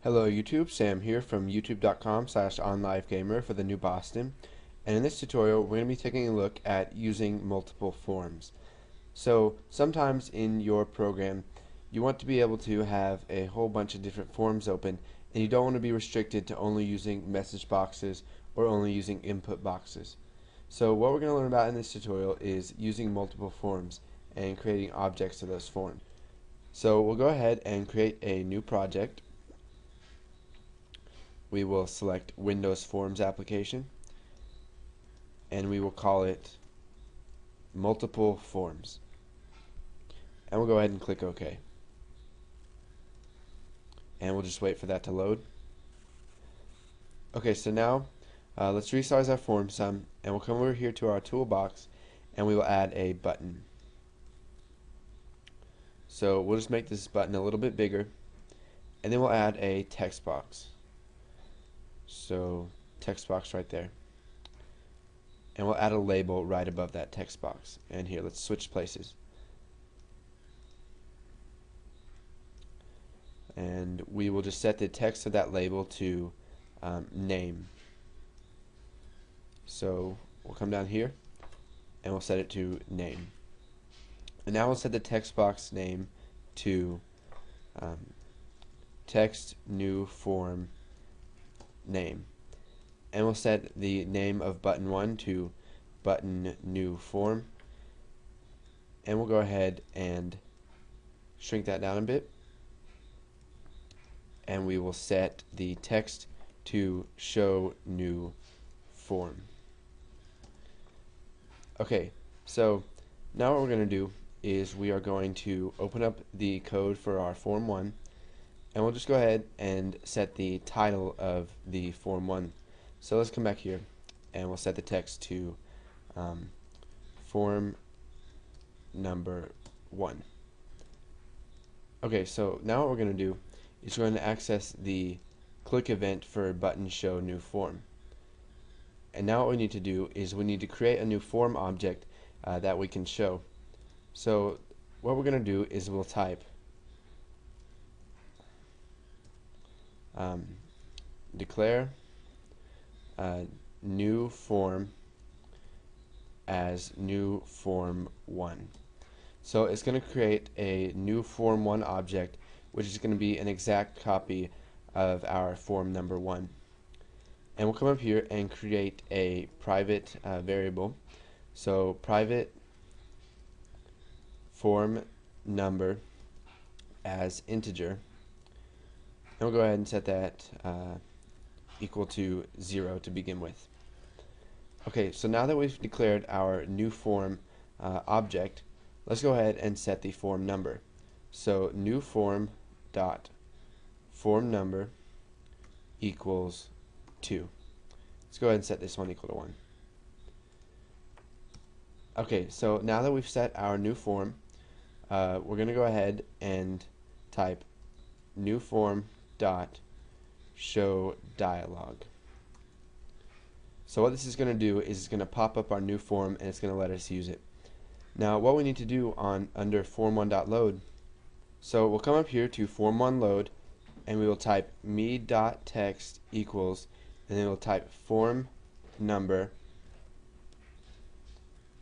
Hello YouTube, Sam here from youtube.com/onlivegamer for the New Boston, and in this tutorial we're going to be taking a look at using multiple forms. So sometimes in your program you want to be able to have a whole bunch of different forms open, and you don't want to be restricted to only using message boxes or only using input boxes. So what we're going to learn about in this tutorial is using multiple forms and creating objects of those forms. So we'll go ahead and create a new project. We will select Windows Forms application and we will call it multiple forms, and we'll go ahead and click OK, and we'll just wait for that to load. Okay, so now let's resize our form some, and we'll come over here to our toolbox and we will add a button. So we'll just make this button a little bit bigger, and then we'll add a text box. So text box right there, and we'll add a label right above that text box. And here, let's switch places, and we will just set the text of that label to name. So we'll come down here and we'll set it to name, and now we'll set the text box name to text new form name, and we'll set the name of button 1 to button new form, and we'll go ahead and shrink that down a bit, and we will set the text to show new form. Okay, so now what we're going to do is we are going to open up the code for our form 1, and we'll just go ahead and set the title of the form 1. So let's come back here and we'll set the text to form number 1. Okay, so now what we're going to do is we're going to access the click event for button show new form. And now what we need to do is we need to create a new form object that we can show. So what we're going to do is we'll type declare new form as new form 1. So it's going to create a new form 1 object, which is going to be an exact copy of our form number 1. And we'll come up here and create a private variable. So private form number as integer, and we'll go ahead and set that equal to 0 to begin with. Okay, so now that we've declared our new form object, let's go ahead and set the form number. So new form dot form number equals 2. Let's go ahead and set this one equal to 1. Okay, so now that we've set our new form, we're going to go ahead and type new form dot show dialog. So what this is going to do is it's going to pop up our new form and it's going to let us use it. Now what we need to do under form1.load, so we'll come up here to form1.load and we will type me.text equals, and then we'll type form number,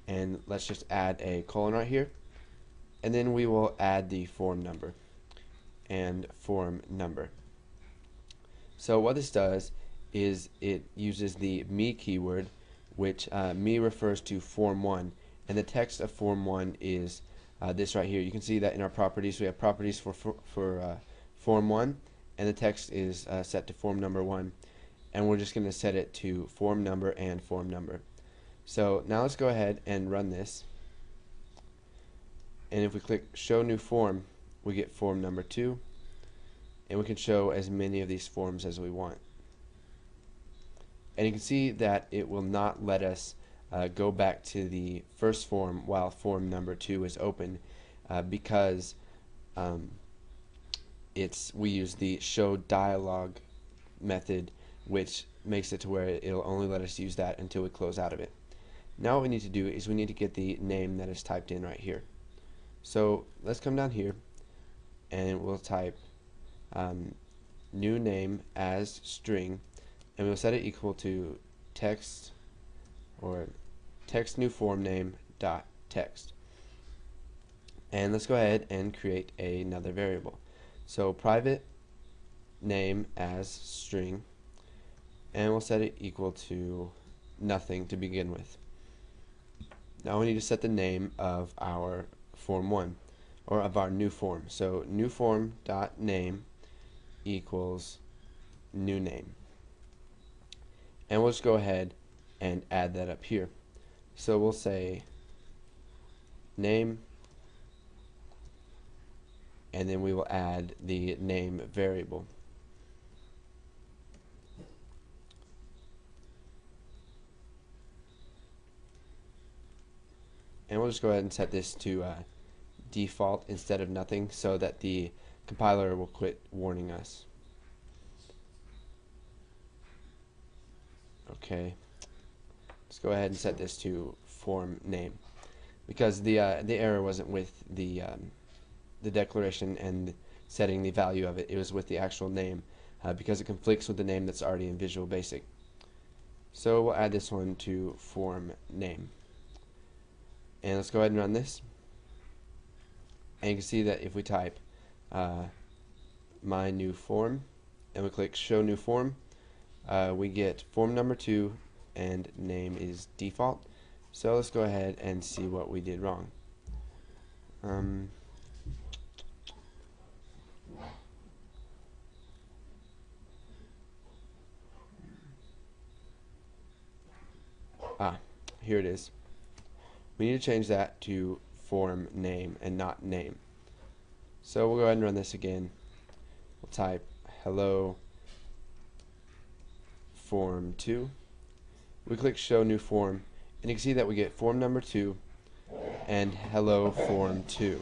and let's just add a colon right here, and then we will add the form number and form number. So what this does is it uses the me keyword, which me refers to form 1, and the text of form 1 is this right here. You can see that in our properties we have properties for form 1, and the text is set to form number 1, and we're just going to set it to form number and form number. So now let's go ahead and run this, and if we click show new form, we get form number 2, and we can show as many of these forms as we want. And you can see that it will not let us go back to the first form while form number 2 is open, because we use the show dialog method, which makes it to where it'll only let us use that until we close out of it. Now what we need to do is we need to get the name that is typed in right here. So let's come down here and we'll type new name as string, and we'll set it equal to text or text new form name dot text. And let's go ahead and create another variable. So private name as string, and we'll set it equal to nothing to begin with. Now we need to set the name of our form1, or of our new form. So new form dot name equals new name, and we'll just go ahead and add that up here. So we'll say name, and then we will add the name variable. And we'll just go ahead and set this to default instead of nothing, so that the compiler will quit warning us. Okay, let's go ahead and set this to form name, because the error wasn't with the declaration and setting the value of it. It was with the actual name, because it conflicts with the name that's already in Visual Basic. So we'll add this one to form name. And let's go ahead and run this. And you can see that if we type my new form and we click show new form, we get form number 2 and name is default. So let's go ahead and see what we did wrong. Here it is. We need to change that to form name and not name. So we'll go ahead and run this again. We'll type hello form 2. We click show new form, and you can see that we get form number 2 and hello form 2.